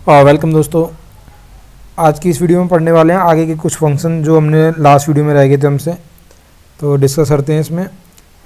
Welcome दोस्तों। आज की इस वीडियो में पढ़ने वाले हैं आगे के कुछ फंक्शन जो हमने लास्ट वीडियो में रह गए थे हमसे, तो डिस्कस करते हैं इसमें।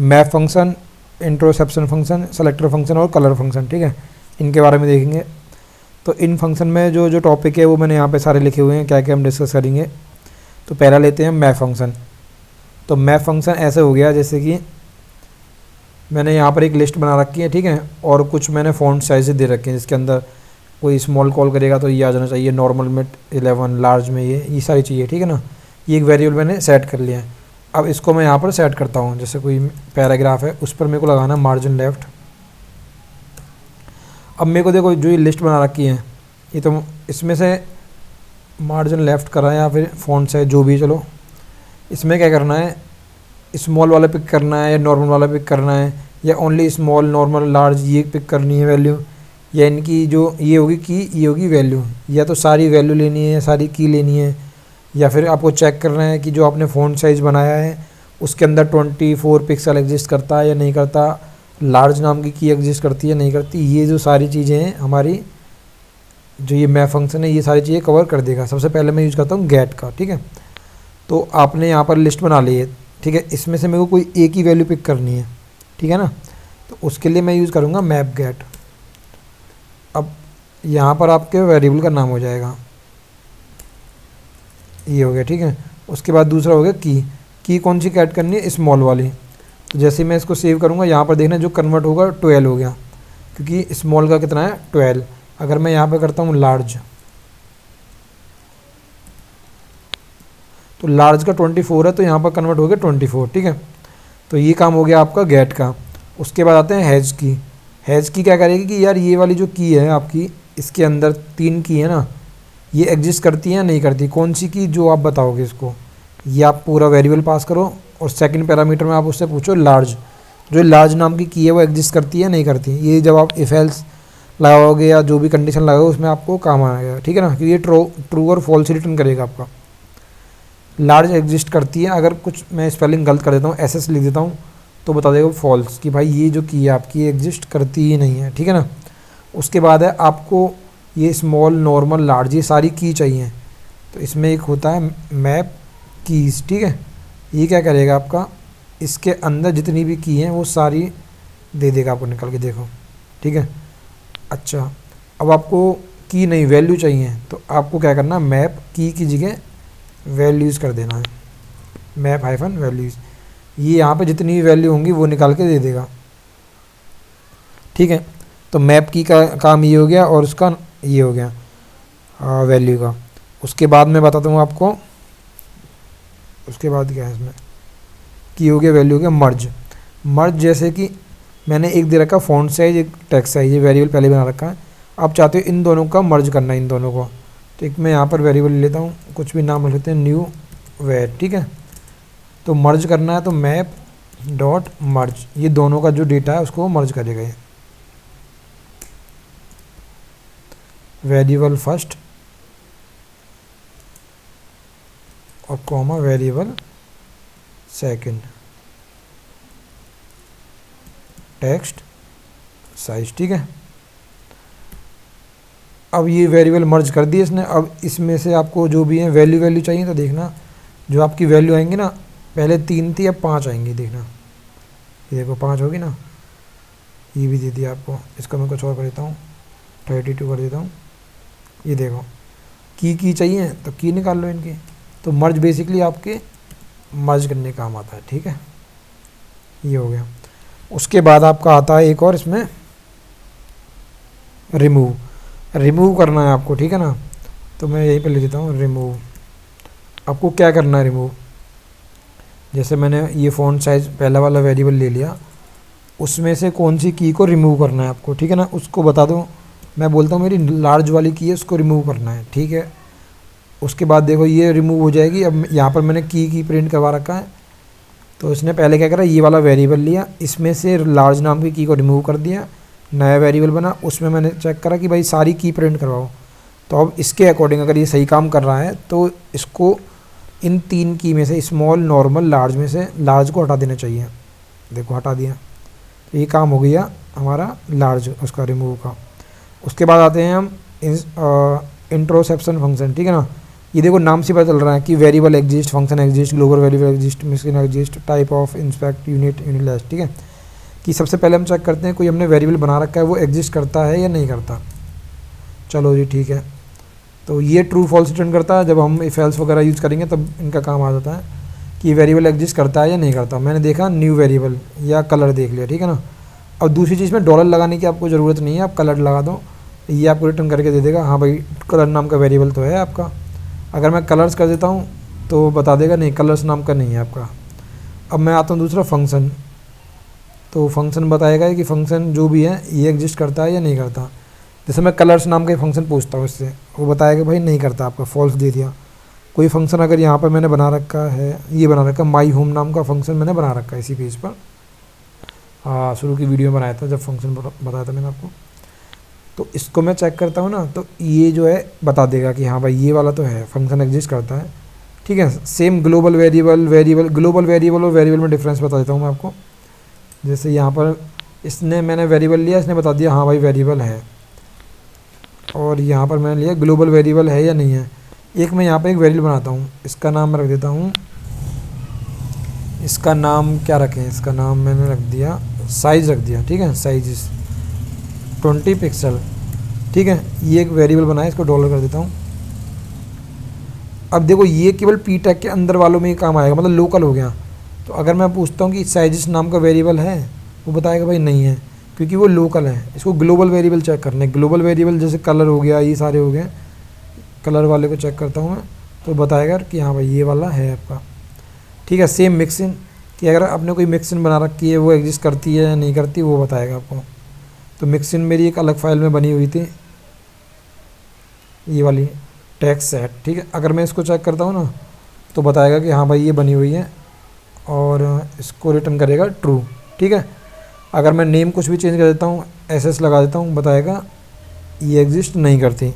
Map function, interception function, selector function और कलर फंक्शन, ठीक है, इनके बारे में देखेंगे। तो इन फंक्शन में जो जो टॉपिक है वो मैंने यहाँ पे सारे लिखे हुए हैं, क्या क्या हम डिस्कस करेंगे। तो पहला लेते हैं मैप फंक्शन। तो मैप फंक्शन ऐसे हो गया जैसे कि मैंने यहाँ पर एक लिस्ट बना रखी है, ठीक है, और कुछ मैंने फ़ॉन्ट साइज दे रखे हैं जिसके अंदर कोई स्मॉल कॉल करेगा तो ये आ जाना चाहिए, नॉर्मल में 11, लार्ज में ये सारी चीज़ें, ठीक है ना। ये एक वेरिएबल मैंने सेट कर लिया है। अब इसको मैं यहाँ पर सेट करता हूँ, जैसे कोई पैराग्राफ है उस पर मेरे को लगाना मार्जिन लेफ्ट। अब मेरे को देखो जो ये लिस्ट बना रखी है ये, तो इसमें से मार्जिन लेफ्ट कर रहा है या फिर फ़ॉन्ट साइज जो भी, चलो इसमें क्या करना है, स्मॉल वाला पिक करना है या नॉर्मल वाला पिक करना है, या ओनली स्मॉल नॉर्मल लार्ज ये पिक करनी है वैल्यू, या इनकी जो ये होगी की, ये होगी वैल्यू, या तो सारी वैल्यू लेनी है, सारी की लेनी है, या फिर आपको चेक करना है कि जो आपने फ़ॉन्ट साइज़ बनाया है उसके अंदर 24 पिक्सल एग्जिस्ट करता है या नहीं करता, लार्ज नाम की एग्जिस्ट करती है नहीं करती। ये जो सारी चीज़ें हैं हमारी, जो ये मैप फंक्शन है ये सारी चीज़ें कवर कर देगा। सबसे पहले मैं यूज़ करता हूँ गेट का, ठीक है। तो आपने यहाँ पर लिस्ट बना ली है, ठीक है, इसमें से मेरे को कोई एक ही वैल्यू पिक करनी है, ठीक है ना। तो उसके लिए मैं यूज़ करूँगा मैप गेट। अब यहाँ पर आपके वेरिएबल का नाम हो जाएगा, ये हो गया, ठीक है। उसके बाद दूसरा हो गया की कौन सी ऐड करनी है, स्मॉल वाली। तो जैसे मैं इसको सेव करूँगा यहाँ पर देखना जो कन्वर्ट होगा 12 हो गया, क्योंकि स्मॉल का कितना है 12। अगर मैं यहाँ पर करता हूँ लार्ज, तो लार्ज का 24 है तो यहाँ पर कन्वर्ट हो गया 24, ठीक है। तो ये काम हो गया आपका गेट का। उसके बाद आते हैं हैज की। हैज की क्या करेगी कि यार ये वाली जो की है आपकी, इसके अंदर 3 की है ना, ये एग्जिस्ट करती है या नहीं करती, कौन सी की जो आप बताओगे इसको, ये आप पूरा वेरिएबल पास करो और सेकंड पैरामीटर में आप उससे पूछो लार्ज, जो लार्ज नाम की है वो एग्जिस्ट करती है नहीं करती। ये जब आप इफ एल्स लगाओगे या जो भी कंडीशन लगाओगे उसमें आपको काम आएगा, ठीक है ना, क्योंकि ये ट्रू और फॉल्स रिटर्न करेगा आपका। लार्ज एग्जिस्ट करती है, अगर कुछ मैं स्पेलिंग गलत कर देता हूँ, एसएस लिख देता हूँ तो बता देगा फॉल्स, कि भाई ये जो की है आपकी एग्जिस्ट करती ही नहीं है, ठीक है ना। उसके बाद है आपको ये स्मॉल नॉर्मल लार्ज ये सारी की चाहिए, तो इसमें एक होता है मैप कीज़, ठीक है। ये क्या करेगा आपका, इसके अंदर जितनी भी की हैं वो सारी दे देगा आपको निकल के, देखो, ठीक है। अच्छा, अब आपको की नहीं वैल्यू चाहिए, तो आपको क्या करना, मैप की जगह वैल्यूज़ कर देना है, मैप हाइफन वैल्यूज़। ये यहाँ पे जितनी भी वैल्यू होंगी वो निकाल के दे देगा, ठीक है। तो मैप की का काम ये हो गया और उसका ये हो गया वैल्यू का। उसके बाद मैं बताता हूँ आपको, उसके बाद क्या है इसमें, की हो गया वैल्यू हो गया मर्ज। मर्ज जैसे कि मैंने एक दे रखा फ़ॉन्ट साइज, एक टेक्स्ट साइज, ये वेरिएबल पहले बना रखा है। आप चाहते हो इन दोनों का मर्ज करना है, इन दोनों को, तो एक मैं यहाँ पर वेरिएबल ले लेता हूँ, कुछ भी नाम लेते हैं, न्यू वेट, ठीक है। तो मर्ज करना है तो मैप डॉट मर्ज, ये दोनों का जो डेटा है उसको मर्ज करेगा ये, वेरिएबल फर्स्ट और comma variable second, text size, ठीक है। अब ये वेरिएबल मर्ज कर दिए इसने। अब इसमें से आपको जो भी है वैल्यू चाहिए, तो देखना जो आपकी वैल्यू आएंगी ना, पहले 3 थी अब 5 आएंगी, देखना, ये देखो 5 होगी ना, ये भी दे दिया आपको। इसका मैं कुछ और कर देता हूँ, 32 कर देता हूँ, ये देखो की चाहिए तो की निकाल लो इनकी। तो मर्ज बेसिकली आपके मर्ज करने का काम आता है, ठीक है, ये हो गया। उसके बाद आपका आता है एक और इसमें रिमूव करना है आपको, ठीक है ना। तो मैं यहीं पे ले देता हूँ रिमूव। आपको क्या करना है रिमूव, जैसे मैंने ये फ़ॉन्ट साइज पहला वाला वेरिएबल ले लिया, उसमें से कौन सी की को रिमूव करना है आपको, ठीक है ना, उसको बता दो। मैं बोलता हूँ मेरी लार्ज वाली की है उसको रिमूव करना है, ठीक है। उसके बाद देखो ये रिमूव हो जाएगी। अब यहाँ पर मैंने की प्रिंट करवा रखा है, तो इसने पहले क्या करा, ये वाला वेरिएबल लिया, इसमें से लार्ज नाम की को रिमूव कर दिया, नया वेरिएबल बना, उसमें मैंने चेक करा कि भाई सारी की प्रिंट करवाओ। तो अब इसके अकॉर्डिंग अगर ये सही काम कर रहा है तो इसको इन 3 की में से स्मॉल नॉर्मल लार्ज में से लार्ज को हटा देना चाहिए, देखो हटा दिया। तो ये काम हो गया हमारा लार्ज उसका रिमूव का। उसके बाद आते हैं हम इंट्रोसेप्शन फंक्शन, ठीक है ना। ये देखो नाम से पता चल रहा है कि variable exist, function exist, global variable exist, mission exist, type of inspect, unit, unitless, ठीक है। कि सबसे पहले हम चेक करते हैं कोई हमने वेरिएबल बना रखा है वो एग्जिस्ट करता है या नहीं करता। चलो जी ठीक है, तो ये ट्रू फॉल्स रिटर्न करता है। जब हम इफ एल्स वगैरह यूज़ करेंगे तब इनका काम आ जाता है कि वेरिएबल एग्जिस्ट करता है या नहीं करता। मैंने देखा न्यू वेरिएबल या कलर देख लिया, ठीक है ना। अब दूसरी चीज़ में डॉलर लगाने की आपको ज़रूरत नहीं है, आप कलर लगा दो, ये आपको रिटर्न करके दे देगा हाँ भाई कलर नाम का वेरिएबल तो है आपका। अगर मैं कलर्स कर देता हूँ तो बता देगा नहीं कलर्स नाम का नहीं है आपका। अब मैं आता हूँ दूसरा फंक्शन, तो फंक्शन बताएगा कि फंक्शन जो भी है ये एग्जिस्ट करता है या नहीं करता। जैसे मैं कलर्स नाम का फंक्शन पूछता हूँ इससे, वो बताएगा भाई नहीं करता, आपका फॉल्स दे दिया। कोई फंक्शन अगर यहाँ पर मैंने बना रखा है, ये बना रखा माई होम नाम का फंक्शन मैंने बना रखा है इसी पेज पर, हाँ शुरू की वीडियो में बनाया था जब फंक्शन बताया था मैंने आपको। तो इसको मैं चेक करता हूँ ना, तो ये जो है बता देगा कि हाँ भाई ये वाला तो है, फंक्शन एग्जिस्ट करता है, ठीक है। Same global variable global variable और वेरिएबल में डिफरेंस बता देता हूँ मैं आपको। जैसे यहाँ पर इसने मैंने वेरिएबल लिया, इसने बता दिया हाँ भाई वेरिएबल है, और यहाँ पर मैंने लिया ग्लोबल वेरिएबल है या नहीं है। एक मैं यहाँ पर एक वेरिएबल बनाता हूँ, इसका नाम रख देता हूँ, इसका नाम क्या रखें, इसका नाम मैंने रख दिया साइज़ रख दिया, ठीक है, साइज 20 पिक्सल, ठीक है। ये एक वेरिएबल बनाया, इसको डॉलर कर देता हूँ। अब देखो ये केवल पी टैग के अंदर वालों में ही काम आएगा, मतलब लोकल हो गया। तो अगर मैं पूछता हूँ कि साइजिस नाम का वेरिएबल है, वो बताएगा भाई नहीं है क्योंकि वो लोकल है। इसको ग्लोबल वेरिएबल चेक करने, ग्लोबल वेरिएबल जैसे कलर हो गया, ये सारे हो गए, कलर वाले को चेक करता हूँ मैं, तो बताएगा कि हाँ भाई ये वाला है आपका, ठीक है। सेम मिक्सिन, कि अगर आपने कोई मिक्सिन बना रखी है वो एग्जिस्ट करती है या नहीं करती वो बताएगा आपको। तो मिक्सिन मेरी एक अलग फाइल में बनी हुई थी, ये वाली टेक्स्ट सेट, ठीक है। अगर मैं इसको चेक करता हूँ ना तो बताएगा कि हाँ भाई ये बनी हुई है, और इसको रिटर्न करेगा ट्रू, ठीक है। अगर मैं नेम कुछ भी चेंज कर देता हूँ, एसएस लगा देता हूँ, बताएगा ये एग्जिस्ट नहीं करती,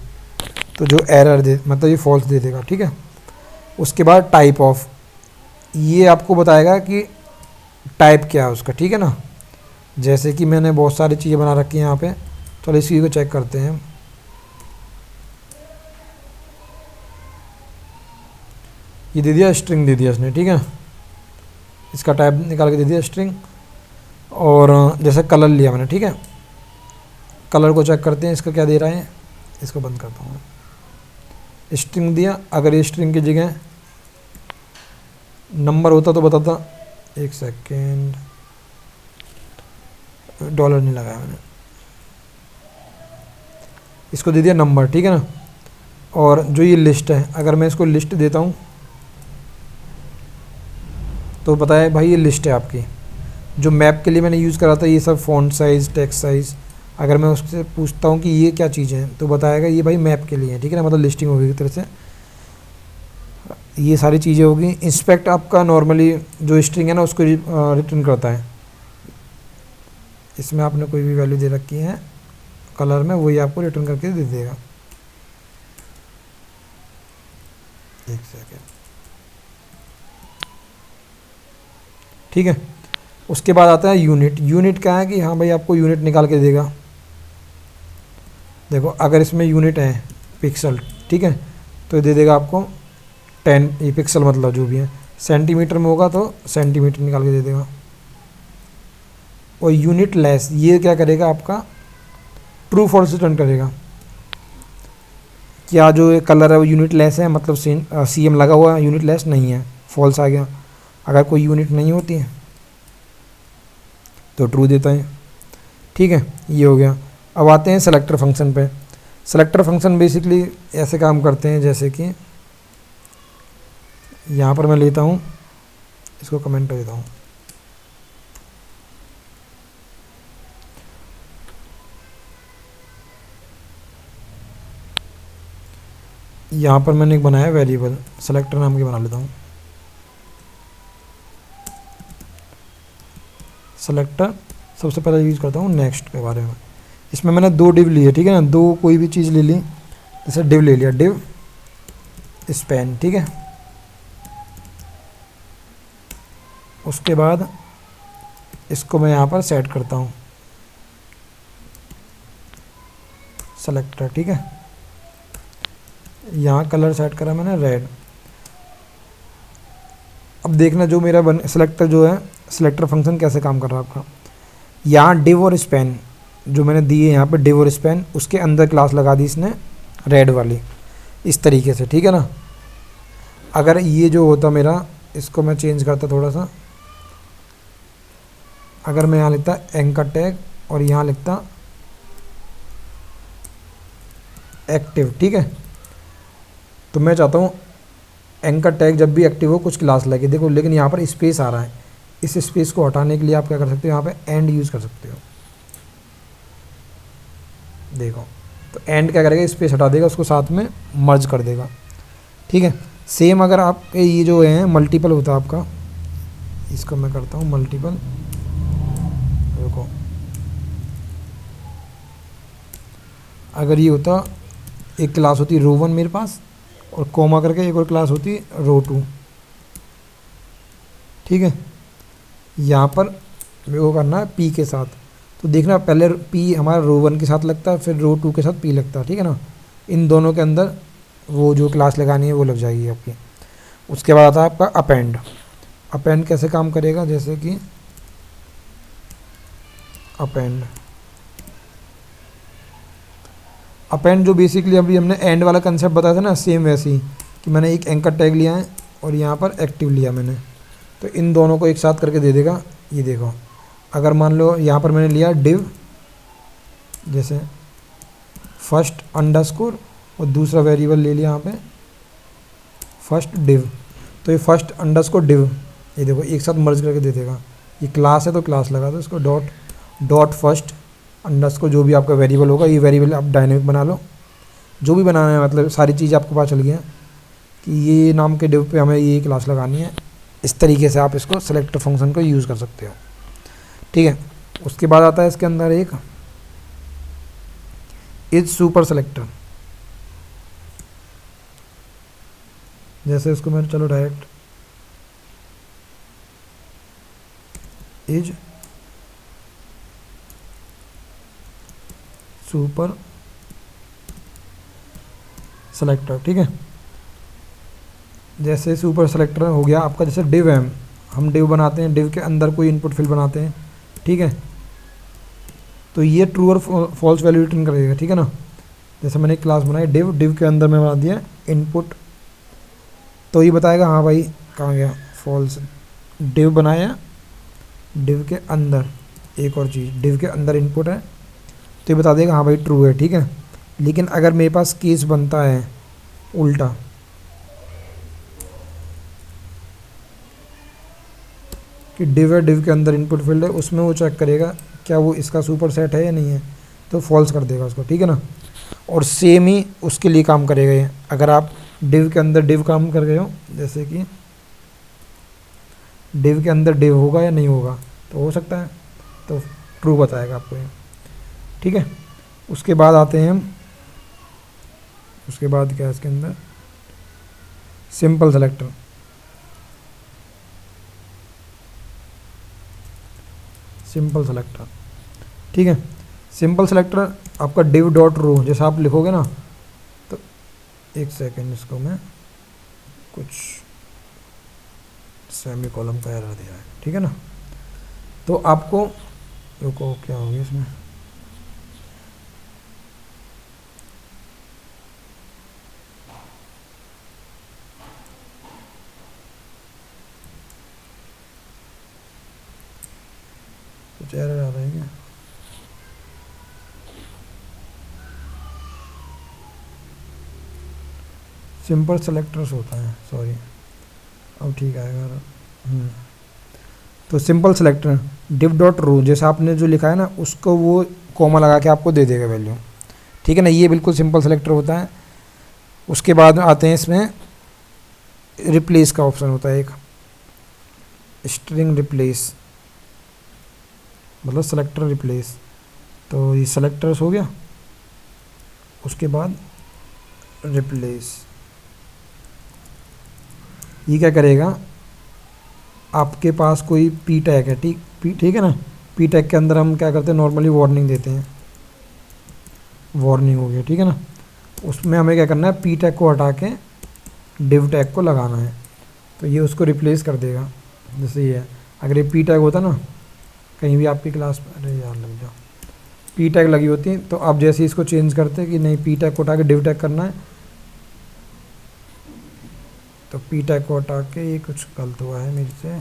तो जो एरर दे मतलब ये फॉल्स दे देगा, ठीक है। उसके बाद टाइप ऑफ, ये आपको बताएगा कि टाइप क्या है उसका, ठीक है ना। जैसे कि मैंने बहुत सारी चीज़ें बना रखी हैं यहाँ पे, चलो इसी को चेक करते हैं। ये दे दिया स्ट्रिंग दे दिया इसने, ठीक है, इसका टाइप निकाल के दे दिया स्ट्रिंग। और जैसे कलर लिया मैंने, ठीक है, कलर को चेक करते हैं इसका क्या दे रहा है, इसको बंद करता हूँ। स्ट्रिंग दिया, अगर ये स्ट्रिंग की जगह नंबर होता तो बताता, एक सेकेंड, डॉलर नहीं लगाया मैंने, इसको दे दिया नंबर, ठीक है ना। और जो ये लिस्ट है, अगर मैं इसको लिस्ट देता हूँ तो बताया भाई ये लिस्ट है आपकी। जो मैप के लिए मैंने यूज़ करा था ये सब फ़ॉन्ट साइज़, टेक्स्ट साइज़, अगर मैं उससे पूछता हूँ कि ये क्या चीज़ें हैं तो बताएगा ये भाई मैप के लिए है, ठीक है ना, मतलब लिस्टिंग होगी एक तरह से, ये सारी चीज़ें होगी। इंस्पेक्ट आपका नॉर्मली जो स्ट्रिंग है ना उसको रिटर्न करता है, इसमें आपने कोई भी वैल्यू दे रखी है कलर में, वही आपको रिटर्न करके दे देगा। एक सेकेंड, ठीक है। उसके बाद आता है यूनिट। यूनिट क्या है कि हाँ भाई आपको यूनिट निकाल के देगा। देखो अगर इसमें यूनिट है पिक्सल, ठीक है, तो ये दे देगा आपको 10, ये पिक्सल मतलब जो भी है, सेंटीमीटर में होगा तो सेंटीमीटर निकाल के दे देगा। और यूनिट लेस, ये क्या करेगा आपका ट्रू फॉल्स रिटर्न करेगा, क्या जो ये कलर है वो यूनिट लेस है, मतलब CM लगा हुआ है, यूनिट लेस नहीं है, फॉल्स आ गया। अगर कोई यूनिट नहीं होती है तो ट्रू देता है, ठीक है, ये हो गया। अब आते हैं सेलेक्टर फंक्शन पे। सेलेक्टर फंक्शन बेसिकली ऐसे काम करते हैं जैसे कि यहाँ पर मैं लेता हूँ, इसको कमेंट कर देता हूँ, यहाँ पर मैंने एक बनाया वेरिएबल सेलेक्टर नाम की, बना लेता हूँ सेलेक्टर। सबसे पहले यूज़ करता हूँ नेक्स्ट के बारे में। इसमें मैंने 2 डिव लिए, ठीक है ना, 2 कोई भी चीज़ ले ली, जैसे डिव ले लिया, डिव स्पैन, ठीक है। उसके बाद इसको मैं यहाँ पर सेट करता हूँ सेलेक्टर, ठीक है। यहाँ कलर सेट करा मैंने रेड। अब देखना जो मेरा सिलेक्टर जो है, सिलेक्टर फंक्शन कैसे काम कर रहा है आपका। यहाँ डिव और स्पैन जो मैंने दी है यहाँ पे, डिव और स्पैन, उसके अंदर क्लास लगा दी इसने रेड वाली, इस तरीके से, ठीक है ना। अगर ये जो होता मेरा, इसको मैं चेंज करता थोड़ा सा, अगर मैं यहाँ लिखता एंकर टैग और यहाँ लिखता एक्टिव, ठीक है। तो मैं चाहता हूँ एंकर टैग जब भी एक्टिव हो कुछ क्लास लगे, देखो लेकिन यहाँ पर स्पेस आ रहा है, इस स्पेस को हटाने के लिए आप क्या कर सकते हो, यहाँ पे एंड यूज़ कर सकते हो। देखो तो एंड क्या करेगा, स्पेस हटा देगा, उसको साथ में मर्ज कर देगा, ठीक है। सेम अगर आपके ये जो है मल्टीपल होता है आपका, इसको मैं करता हूँ मल्टीपल, देखो अगर ये होता, एक क्लास होती रो 1 मेरे पास और कोमा करके एक और क्लास होती रो 2, ठीक है। यहाँ पर मेरे को करना है पी के साथ, तो देखना पहले पी हमारा रो 1 के साथ लगता है, फिर रो 2 के साथ पी लगता है, ठीक है ना। इन दोनों के अंदर वो जो क्लास लगानी है वो लग जाएगी आपकी। उसके बाद आता है आपका अपेंड। अपेंड कैसे काम करेगा, जैसे कि अपेंड जो बेसिकली अभी हमने एंड वाला कंसेप्ट बताया था ना, सेम वैसे ही कि मैंने एक एंकर टैग लिया है और यहाँ पर एक्टिव लिया मैंने, तो इन दोनों को एक साथ करके दे देगा। ये देखो अगर मान लो यहाँ पर मैंने लिया डिव, जैसे फर्स्ट अंडरस्कोर और दूसरा वेरिएबल ले लिया यहाँ पे फर्स्ट डिव, तो ये फर्स्ट अंडरस्कोर डिव, ये देखो एक साथ मर्ज करके दे देगा। ये क्लास है तो क्लास लगा दो इसको, डॉट फर्स्ट अंडरस्कोर जो भी आपका वेरिएबल होगा, ये वेरिएबल आप डायनेमिक बना लो, जो भी बनाना है, मतलब सारी चीज़ आपको पता चल गया कि ये नाम के डिव पे हमें ये क्लास लगानी है। इस तरीके से आप इसको सेलेक्टर फंक्शन को यूज़ कर सकते हो, ठीक है। उसके बाद आता है इसके अंदर एक इज सुपर सेलेक्टर, जैसे इसको मैं चलो डायरेक्ट इज सुपर सेलेक्टर, ठीक है। जैसे सुपर सेलेक्टर हो गया आपका, जैसे डिव है, हम डिव बनाते हैं, डिव के अंदर कोई इनपुट फील्ड बनाते हैं, ठीक है। तो ये ट्रू और फॉल्स वैल्यू रिटर्न करेगा, ठीक है ना। जैसे मैंने एक क्लास बनाई डिव, डिव के अंदर मैं बना दिया इनपुट, तो ये बताएगा हाँ भाई कहाँ गया फॉल्स। डिव बनाया, डिव के अंदर एक और चीज़, डिव के अंदर इनपुट है तो ये बता देगा हाँ भाई ट्रू है, ठीक है। लेकिन अगर मेरे पास केस बनता है उल्टा, कि डिव है, डिव के अंदर इनपुट फील्ड है, उसमें वो चेक करेगा क्या वो इसका सुपर सेट है या नहीं है, तो फॉल्स कर देगा उसको, ठीक है ना। और सेम ही उसके लिए काम करेगा ये, अगर आप डिव के अंदर डिव काम कर गए हो, जैसे कि डिव के अंदर डिव होगा या नहीं होगा, तो हो सकता है तो ट्रू बताएगा आपको ये, ठीक है। उसके बाद आते हैं हम, उसके बाद क्या है इसके अंदर, सिंपल सेलेक्टर। सिंपल सेलेक्टर, ठीक है। सिंपल सेलेक्टर आपका डिव डॉट रो, जैसा आप लिखोगे ना, तो एक सेकेंड इसको मैं कुछ सेमी कॉलम का एरर दिया है, ठीक है ना। तो आपको रुको, क्या हो गया इसमें, कुछ एरर आ रहा है क्या। सिंपल सेलेक्टर्स होता है, सॉरी, अब ठीक आएगा। तो simple selector div dot row, जैसा आपने जो लिखा है ना उसको वो कॉमा लगा के आपको दे देगा वैल्यू, ठीक है ना। ये बिल्कुल सिंपल सेलेक्टर होता है। उसके बाद आते हैं इसमें रिप्लेस का ऑप्शन होता है एक, स्ट्रिंग रिप्लेस, मतलब सेलेक्टर रिप्लेस। तो ये सेलेक्टर्स हो गया, उसके बाद रिप्लेस, ये क्या करेगा, आपके पास कोई पी टैग है, ठीक है ना। पी टैग के अंदर हम क्या करते हैं, नॉर्मली वार्निंग देते हैं, वार्निंग हो गया, ठीक है ना। उसमें हमें क्या करना है, पी टैग को हटा के डिव टैग को लगाना है। तो ये उसको रिप्लेस कर देगा। जैसे ये है, अगर ये पी टैग होता ना कहीं भी आपकी क्लास में, अरे यार लग जाओ, पी टैग लगी होती तो अब जैसे इसको चेंज करते कि नहीं पी टैग को हटा के डिव टैग करना है, तो पी टैग को हटा के, ये कुछ गलत हुआ है मेरे से,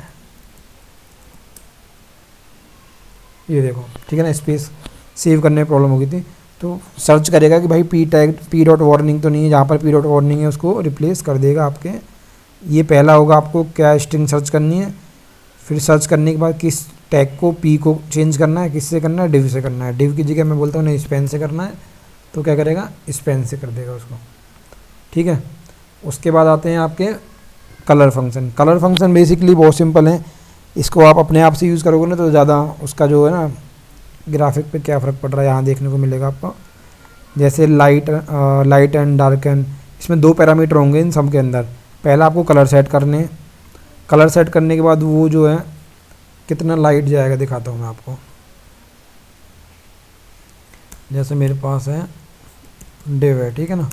ये देखो ठीक है ना, स्पेस सेव करने में प्रॉब्लम हो गई थी। तो सर्च करेगा कि भाई P tag P dot warning तो नहीं है, जहाँ पर पी डॉट वार्निंग है उसको रिप्लेस कर देगा आपके। ये पहला होगा, आपको क्या स्ट्रिंग सर्च करनी है, फिर सर्च करने के बाद किस टैग को पी को चेंज करना है, किससे करना है, डिव से करना है। डिव की जगह मैं बोलता हूँ नहीं स्पैन से करना है, तो क्या करेगा, स्पैन से कर देगा उसको, ठीक है। उसके बाद आते हैं आपके colour function. Colour function basically बहुत सिंपल है, इसको आप अपने आप से यूज़ करोगे ना तो ज़्यादा उसका जो है ना ग्राफिक पे क्या फ़र्क पड़ रहा है यहाँ देखने को मिलेगा आपको। जैसे लाइट एंड डार्क एंड, इसमें 2 पैरामीटर होंगे इन सब के अंदर। पहला आपको कलर सेट करने, कलर सेट करने के बाद वो जो है कितना लाइट जाएगा दिखाता हूँ मैं आपको। जैसे मेरे पास है डिव है, ठीक है ना,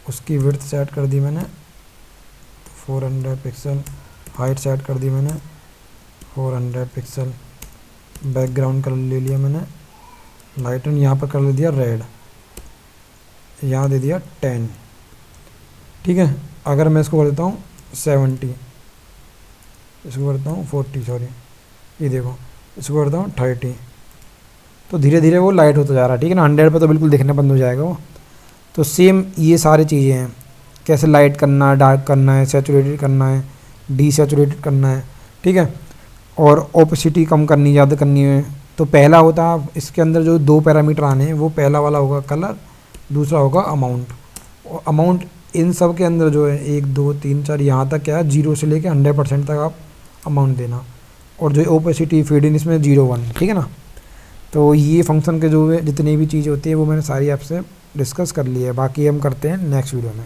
उसकी विड्थ सेट कर दी मैंने 400 पिक्सल, हाइट सेट कर दी मैंने 400 पिक्सल, बैकग्राउंड कलर ले लिया मैंने लाइट एंड, यहाँ पर कर दिया रेड, यहाँ दे दिया 10, ठीक है। अगर मैं इसको कर देता हूँ 70, इसको करता हूँ 40, सॉरी ये देखो, इसको करता हूँ 30, तो धीरे धीरे वो लाइट होता जा रहा है, ठीक है ना। 100 पे तो बिल्कुल दिखना बंद हो जाएगा वो। तो सेम ये सारी चीज़ें हैं, कैसे लाइट करना है, डार्क करना है, सैचुरेटेड करना है, डीसैचुरेटेड करना है, ठीक है, और ओपेसिटी कम करनी ज़्यादा करनी है। तो पहला होता है इसके अंदर जो 2 पैरामीटर आने हैं, वो पहला वाला होगा कलर, दूसरा होगा अमाउंट। और अमाउंट इन सब के अंदर जो है 1 2 3 4 यहाँ तक क्या है, 0 से लेके 100% तक आप अमाउंट देना, और जो ओपेसिटी फेड इन इसमें 0 1, ठीक है ना। तो ये फंक्शन के जो है जितनी भी चीज़ होती है वो मैंने सारी आपसे डिस्कस कर ली है, बाकी हम करते हैं नेक्स्ट वीडियो में।